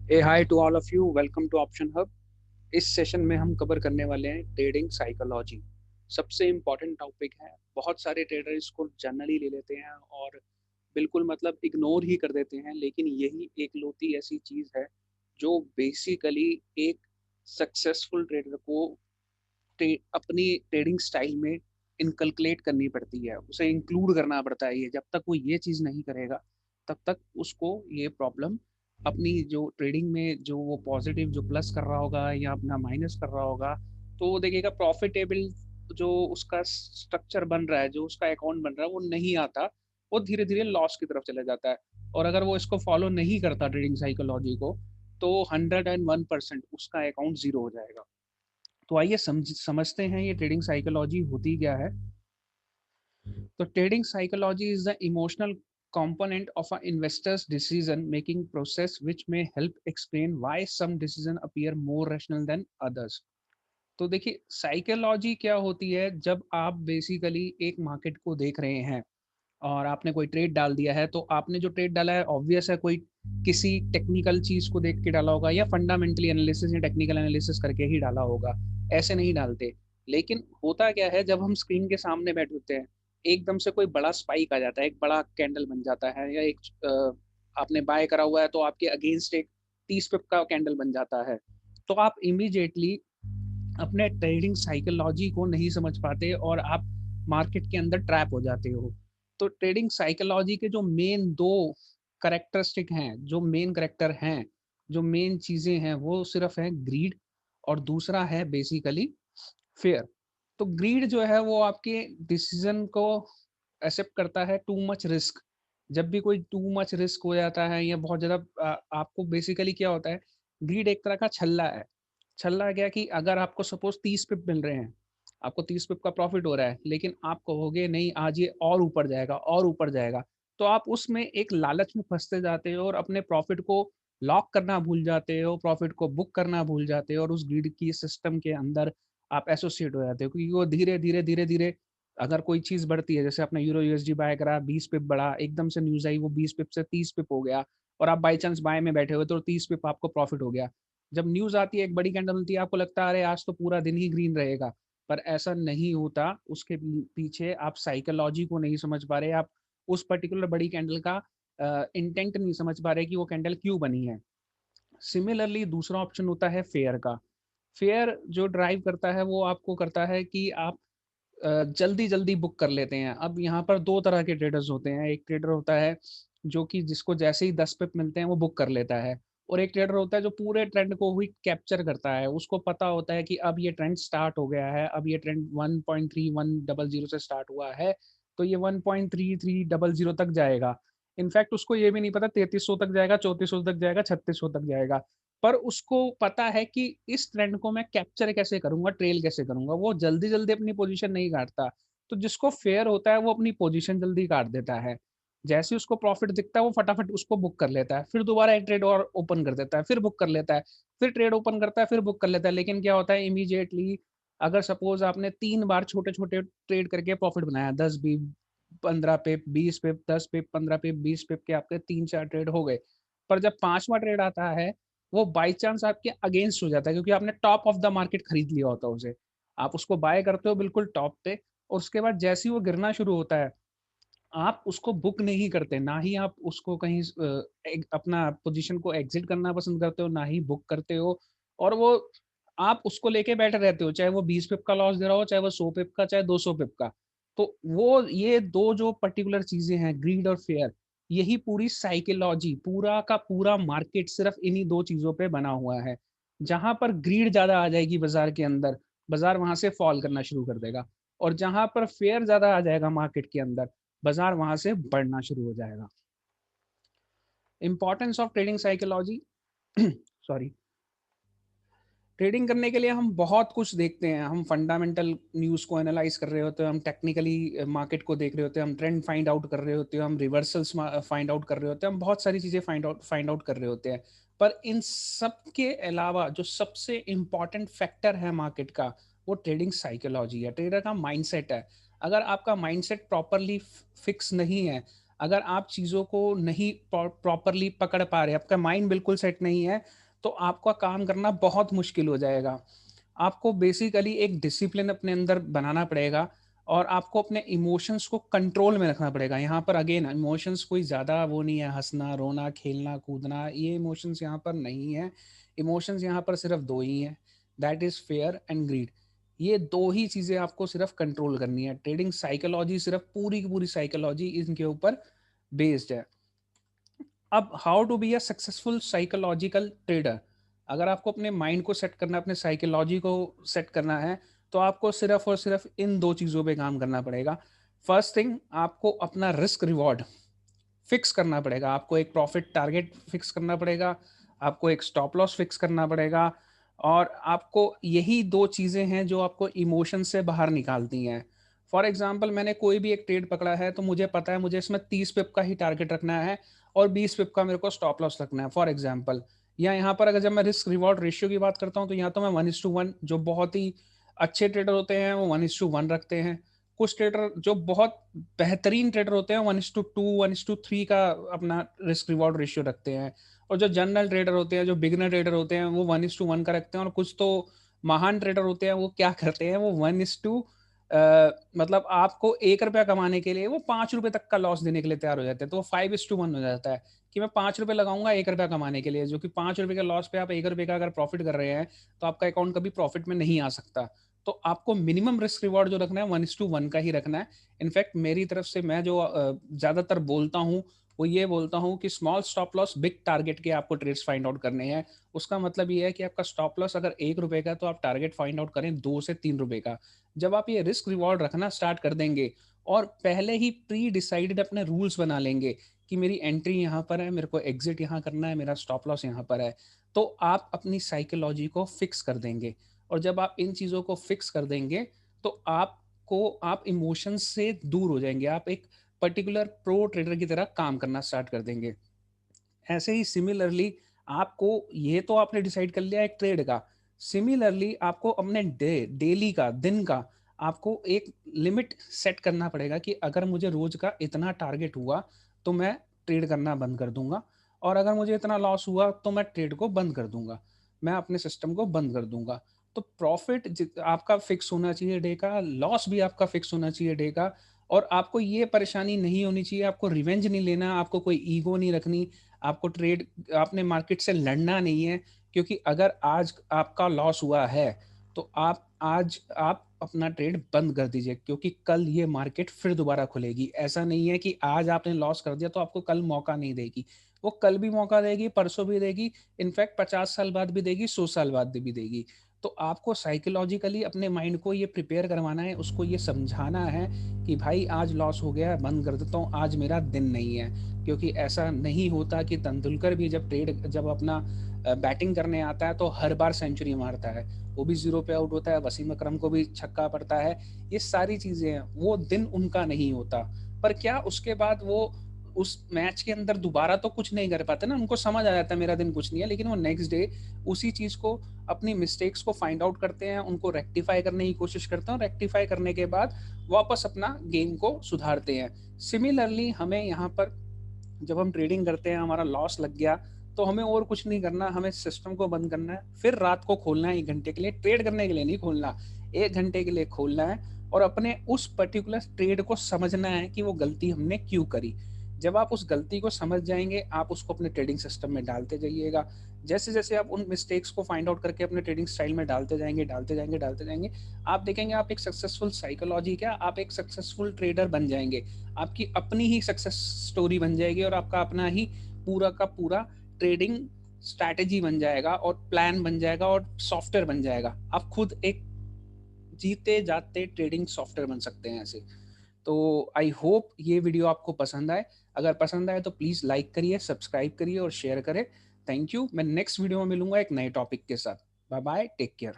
A hi to all of you, welcome to option hub. इस session में हम cover करने वाले हैं ट्रेडिंग साइकोलॉजी। सबसे इम्पॉर्टेंट टॉपिक है। बहुत सारे ट्रेडर इसको जनरली ले लेते हैं और बिल्कुल मतलब इग्नोर ही कर देते हैं, लेकिन यही एक लौती ऐसी चीज़ है जो बेसिकली एक सक्सेसफुल ट्रेडर को अपनी ट्रेडिंग स्टाइल में इनकलकुलेट करनी पड़ती है, उसे इंक्लूड करना पड़ता है। ये जब तक वो ये चीज़ नहीं करेगा तब तक उसको ये प्रॉब्लम अपनी जो ट्रेडिंग में जो वो पॉजिटिव जो प्लस कर रहा होगा या अपना माइनस कर रहा होगा, तो वो देखिएगा प्रॉफिटेबल जो उसका स्ट्रक्चर बन रहा है, जो उसका अकाउंट बन रहा है वो नहीं आता। वो धीरे धीरे लॉस की तरफ चला जाता है। और अगर वो इसको फॉलो नहीं करता ट्रेडिंग साइकोलॉजी को, तो 101% उसका अकाउंट जीरो हो जाएगा। तो आइए समझते हैं ये ट्रेडिंग साइकोलॉजी होती क्या है। तो trading psychology is the emotional component of an investor's decision making process which may help explain why some decisions appear more rational than others. तो देखिए साइकोलॉजी क्या होती है। जब आप बेसिकली एक मार्केट को देख रहे हैं और आपने कोई ट्रेड डाल दिया है, तो आपने जो ट्रेड डाला है ऑब्वियस है कोई किसी टेक्निकल चीज को देख के डाला होगा या फंडामेंटली एनालिसिस या टेक्निकल एनालिसिस करके ही डाला होगा। ऐसे नहीं डालते। लेकिन होता क्या है, जब हम स्क्रीन के सामने बैठे होते हैं, एकदम से कोई बड़ा स्पाइक आ जाता है, एक बड़ा कैंडल बन जाता है, या एक आपने बाय करा हुआ है तो आपके अगेंस्ट एक 30 पिप का कैंडल बन जाता है। तो आप इमीडिएटली अपने ट्रेडिंग साइकोलॉजी को नहीं समझ पाते और आप मार्केट के अंदर ट्रैप हो जाते हो। तो ट्रेडिंग साइकोलॉजी के जो मेन दो करेक्टरिस्टिक हैं, जो मेन करेक्टर हैं, जो मेन चीजें हैं, वो सिर्फ है ग्रीड और दूसरा है बेसिकली फेयर। तो ग्रीड जो है वो आपके डिसीजन को एक्सेप्ट करता है टू मच रिस्क। जब भी कोई टू मच रिस्क हो जाता है या बहुत ज्यादा आपको बेसिकली क्या होता है, ग्रीड एक तरह का छल्ला है। छल्ला क्या कि अगर आपको सपोज 30 पिप मिल रहे हैं, आपको 30 पिप का प्रॉफिट हो रहा है, लेकिन आप कहोगे नहीं आज ये और ऊपर जाएगा और ऊपर जाएगा, तो आप उसमें एक लालच में फंसते जाते हो और अपने प्रॉफिट को लॉक करना भूल जाते हो, प्रॉफिट को बुक करना भूल जाते हो और उस ग्रीड की सिस्टम के अंदर आप एसोसिएट हो जाते हो। क्योंकि वो धीरे धीरे धीरे धीरे अगर कोई चीज बढ़ती है, जैसे आपने यूरो यूएसडी बाय करा, 20 पिप बढ़ा, एकदम से न्यूज आई वो 20 पिप से 30 पिप हो गया और आप बाई चांस बाय में बैठे हुए तो 30 पिप आपको प्रॉफिट हो गया। जब न्यूज आती है, एक बड़ी कैंडल मिलती है, आपको लगता है अरे आज तो पूरा दिन ही ग्रीन रहेगा। पर ऐसा नहीं होता। उसके पीछे आप साइकोलॉजी को नहीं समझ पा रहे, आप उस पर्टिकुलर बड़ी कैंडल का इंटेंट नहीं समझ पा रहे कि वो कैंडल क्यों बनी है। सिमिलरली दूसरा ऑप्शन होता है फेयर का। फेयर जो ड्राइव करता है वो आपको करता है कि आप जल्दी जल्दी बुक कर लेते हैं। अब यहाँ पर दो तरह के ट्रेडर्स होते हैं। एक ट्रेडर होता है जो कि जिसको जैसे ही 10 पिप मिलते हैं वो बुक कर लेता है, और एक ट्रेडर होता है जो पूरे ट्रेंड को ही कैप्चर करता है। उसको पता होता है कि अब ये ट्रेंड स्टार्ट हो गया है, अब ये ट्रेंड 1.3100 से स्टार्ट हुआ है, तो ये 1.3300 तक जाएगा। इनफैक्ट उसको ये भी नहीं पता 3300 तक जाएगा, 3400 तक जाएगा, 3600 तक जाएगा। पर उसको पता है कि इस ट्रेंड को मैं कैप्चर कैसे करूंगा, ट्रेल कैसे करूंगा। वो जल्दी जल्दी अपनी पोजीशन नहीं काटता। तो जिसको फेयर होता है वो अपनी पोजीशन जल्दी काट देता है। जैसे उसको प्रॉफिट दिखता है वो फटाफट उसको बुक कर लेता है, फिर दोबारा एक ट्रेड और ओपन कर देता है, फिर बुक कर लेता है, फिर ट्रेड ओपन करता है, फिर बुक कर लेता है। लेकिन क्या होता है इमीडिएटली, अगर सपोज आपने 3 बार छोटे छोटे ट्रेड करके प्रॉफिट बनाया, 10 पिप, 15 पिप, 20 पिप, 10 पिप, 15 पिप, 20 पिप के आपके 3-4 ट्रेड हो गए। पर जब पांचवा ट्रेड आता है, वो बाई चांस आपके अगेंस्ट हो जाता है, क्योंकि आपने टॉप ऑफ द मार्केट खरीद लिया होता है उसे। आप उसको बाय करते हो बिल्कुल टॉप पे, और उसके बाद जैसे ही वो गिरना शुरू होता है, आप उसको बुक नहीं करते, ना ही आप उसको कहीं अपना पोजीशन को एग्जिट करना पसंद करते हो, ना ही बुक करते हो। और वो आप उसको लेके बैठे रहते हो, चाहे वो 20 पिप का लॉस दे रहा हो, चाहे वो 100 पिप का, चाहे 200 पिप का। तो वो ये दो जो पर्टिकुलर चीजें हैं, ग्रीड और फेयर, यही पूरी साइकोलॉजी, पूरा का पूरा मार्केट सिर्फ इन्हीं दो चीजों पे बना हुआ है। जहां पर ग्रीड ज्यादा आ जाएगी बाजार के अंदर, बाजार वहां से फॉल करना शुरू कर देगा। और जहां पर फेयर ज्यादा आ जाएगा मार्केट के अंदर, बाजार वहां से बढ़ना शुरू हो जाएगा। Importance of trading psychology. Sorry. Trading करने के लिए हम बहुत कुछ देखते हैं। हम फंडामेंटल न्यूज़ को एनालाइज कर रहे होते हैं, हम टेक्निकली मार्केट को देख रहे होते हैं, हम ट्रेंड फाइंड आउट कर रहे होते हैं, हम रिवर्सल्स फाइंड आउट कर रहे होते हैं, हम बहुत सारी चीज़ें फाइंड आउट कर रहे होते हैं। पर इन सब के अलावा जो सबसे इम्पॉर्टेंट फैक्टर है मार्केट का, वो ट्रेडिंग साइकोलॉजी है, ट्रेडर का माइंडसेट है। अगर आपका माइंडसेट प्रॉपरली फिक्स नहीं है, अगर आप चीज़ों को नहीं प्रॉपरली पकड़ पा रहे, आपका माइंड बिल्कुल सेट नहीं है, तो आपका काम करना बहुत मुश्किल हो जाएगा। आपको बेसिकली एक डिसिप्लिन अपने अंदर बनाना पड़ेगा और आपको अपने इमोशंस को कंट्रोल में रखना पड़ेगा। यहाँ पर अगेन इमोशंस कोई ज़्यादा वो नहीं है, हँसना, रोना, खेलना, कूदना, ये इमोशंस यहाँ पर नहीं है। इमोशंस यहाँ पर सिर्फ़ 2 ही हैं, that is fear and greed. ये 2 ही चीज़ें आपको सिर्फ़ कंट्रोल करनी है। ट्रेडिंग साइकोलॉजी सिर्फ़ पूरी की पूरी साइकोलॉजी इनके ऊपर बेस्ड है। अब how to be a successful psychological trader. अगर आपको अपने माइंड को सेट करना है, अपने साइकोलॉजी को सेट करना है, तो आपको सिर्फ और सिर्फ इन 2 चीज़ों पे काम करना पड़ेगा। फर्स्ट थिंग, आपको अपना रिस्क रिवॉर्ड फिक्स करना पड़ेगा। आपको एक प्रॉफिट टारगेट फिक्स करना पड़ेगा, आपको एक स्टॉप लॉस फिक्स करना पड़ेगा और आपको यही 2 चीज़ें हैं जो आपको इमोशन से बाहर निकालती हैं। फॉर एग्ज़ाम्पल मैंने कोई भी एक ट्रेड पकड़ा है तो मुझे पता है मुझे इसमें 30 पिप का ही टारगेट रखना है और 20 पिप का मेरे को स्टॉप लॉस रखना है फॉर एग्ज़ाम्पल। या यहाँ पर अगर जब मैं रिस्क रिवॉर्ड रेशियो की बात करता हूँ तो यहाँ तो मैं 1:1 जो बहुत ही अच्छे ट्रेडर होते हैं वो 1:1 रखते हैं। कुछ ट्रेडर जो बहुत बेहतरीन ट्रेडर होते हैं 1:2, 1:3 का अपना रिस्क रिवॉर्ड रेशियो रखते हैं और जो जनरल ट्रेडर होते हैं, जो बिगिनर ट्रेडर होते हैं, वो 1:1 का रखते हैं और कुछ तो महान ट्रेडर होते हैं, वो क्या करते हैं, वो 1:2 मतलब आपको ₹1 कमाने के लिए वो ₹5 तक का लॉस देने के लिए तैयार हो जाते हैं, तो वो 5:1 हो जाता है कि मैं ₹5 लगाऊँगा ₹1 कमाने के लिए, जो कि ₹5 के लॉस पे आप ₹1 का अगर प्रॉफिट कर रहे हैं, तो आपका अकाउंट कभी प्रॉफिट में नहीं आ सकता। तो आपको मिनिमम रिस्क रिवॉर्ड जो रखना है 1:1 का ही रखना है। इनफैक्ट मेरी तरफ से मैं जो ज़्यादातर बोलता हूँ, वो ये बोलता हूँ कि small stop loss big target के आपको ट्रेड्स फाइंड आउट करने हैं। उसका मतलब ये है कि आपका स्टॉप लॉस अगर ₹1 का है, तो आप टारगेट फाइंड आउट करें ₹2 से ₹3 का। जब आप ये रिस्क रिवॉर्ड रखना स्टार्ट कर देंगे और पहले ही प्री डिसाइडेड अपने रूल्स बना लेंगे कि मेरी एंट्री यहाँ पर है, मेरे को एग्ज़िट यहाँ करना है, मेरा स्टॉप लॉस यहाँ पर है, तो आप अपनी साइकोलॉजी को फिक्स कर देंगे। और जब आप इन चीज़ों को फिक्स कर देंगे, तो आप इमोशंस से दूर हो जाएँगे। आप एक पर्टिकुलर प्रो ट्रेडर की तरह काम करना स्टार्ट कर देंगे। ऐसे ही सिमिलरली आपको ये तो आपने डिसाइड कर लिया एक ट्रेड का। सिमिलरली आपको अपने डेली का, दिन का आपको एक लिमिट सेट करना पड़ेगा कि अगर मुझे रोज़ का इतना टारगेट हुआ, तो मैं ट्रेड करना बंद कर दूँगा और अगर मुझे इतना लॉस हुआ, तो मैं ट्रेड को बंद कर दूँगा। मैं अपने सिस्टम को बंद कर दूँगा। तो प्रॉफ़िट आपका फिक्स होना चाहिए डे का, लॉस भी आपका फिक्स होना चाहिए डे का और आपको ये परेशानी नहीं होनी चाहिए, आपको रिवेंज नहीं लेना, आपको कोई ईगो नहीं रखनी, आपको ट्रेड आपने मार्केट से लड़ना नहीं है क्योंकि अगर आज आपका लॉस हुआ है, तो आप अपना ट्रेड बंद कर दीजिए क्योंकि कल ये मार्केट फिर दोबारा खुलेगी। ऐसा नहीं है कि आज आपने लॉस कर दिया तो आपको कल मौका नहीं देगी। वो कल भी मौका देगी, परसों भी देगी, इनफैक्ट 50 साल बाद भी देगी, 100 साल बाद भी देगी। तो आपको साइकोलॉजिकली अपने माइंड को ये प्रिपेयर करवाना है, उसको ये समझाना है कि भाई आज लॉस हो गया, बंद कर देता हूँ, आज मेरा दिन नहीं है। क्योंकि ऐसा नहीं होता कि तेंदुलकर भी जब अपना बैटिंग करने आता है तो हर बार सेंचुरी मारता है। वो भी 0 पे आउट होता है, वसीम अकरम को भी छक्का पड़ता है। ये सारी चीज़ें हैं, वो दिन उनका नहीं होता। पर क्या उसके बाद वो उस मैच के अंदर दोबारा तो कुछ नहीं कर पाते ना, उनको समझ आ जाता है मेरा दिन कुछ नहीं है, लेकिन वो नेक्स्ट डे उसी चीज़ को अपनी मिस्टेक्स को फाइंड आउट करते हैं, उनको रेक्टिफाई करने की कोशिश करते हैं और रेक्टिफाई करने के बाद वापस अपना गेम को सुधारते हैं। सिमिलरली हमें यहाँ पर जब हम ट्रेडिंग करते हैं हमारा लॉस लग गया तो हमें और कुछ नहीं करना, हमें सिस्टम को बंद करना है, फिर रात को खोलना है 1 घंटे के लिए, ट्रेड करने के लिए नहीं खोलना, 1 घंटे के लिए खोलना है और अपने उस पर्टिकुलर ट्रेड को समझना है कि वो गलती हमने क्यों करी। जब आप उस गलती को समझ जाएंगे आप उसको अपने ट्रेडिंग सिस्टम में डालते जाइएगा। जैसे जैसे आप उन मिस्टेक्स को फाइंड आउट करके अपने ट्रेडिंग स्टाइल में डालते जाएंगे, आप देखेंगे आप एक सक्सेसफुल साइकोलॉजी क्या, आप एक सक्सेसफुल ट्रेडर बन जाएंगे। आपकी अपनी ही सक्सेस स्टोरी बन जाएगी और आपका अपना ही पूरा का पूरा ट्रेडिंग स्ट्रैटेजी बन जाएगा और प्लान बन जाएगा और सॉफ्टवेयर बन जाएगा। आप खुद एक जीते जाते ट्रेडिंग सॉफ्टवेयर बन सकते हैं ऐसे। तो आई होप ये वीडियो आपको पसंद आए। अगर पसंद आए तो प्लीज़ लाइक करिए, सब्सक्राइब करिए और शेयर करें। Thank you. मैं नेक्स्ट वीडियो में मिलूंगा एक नए टॉपिक के साथ। Bye bye, take care.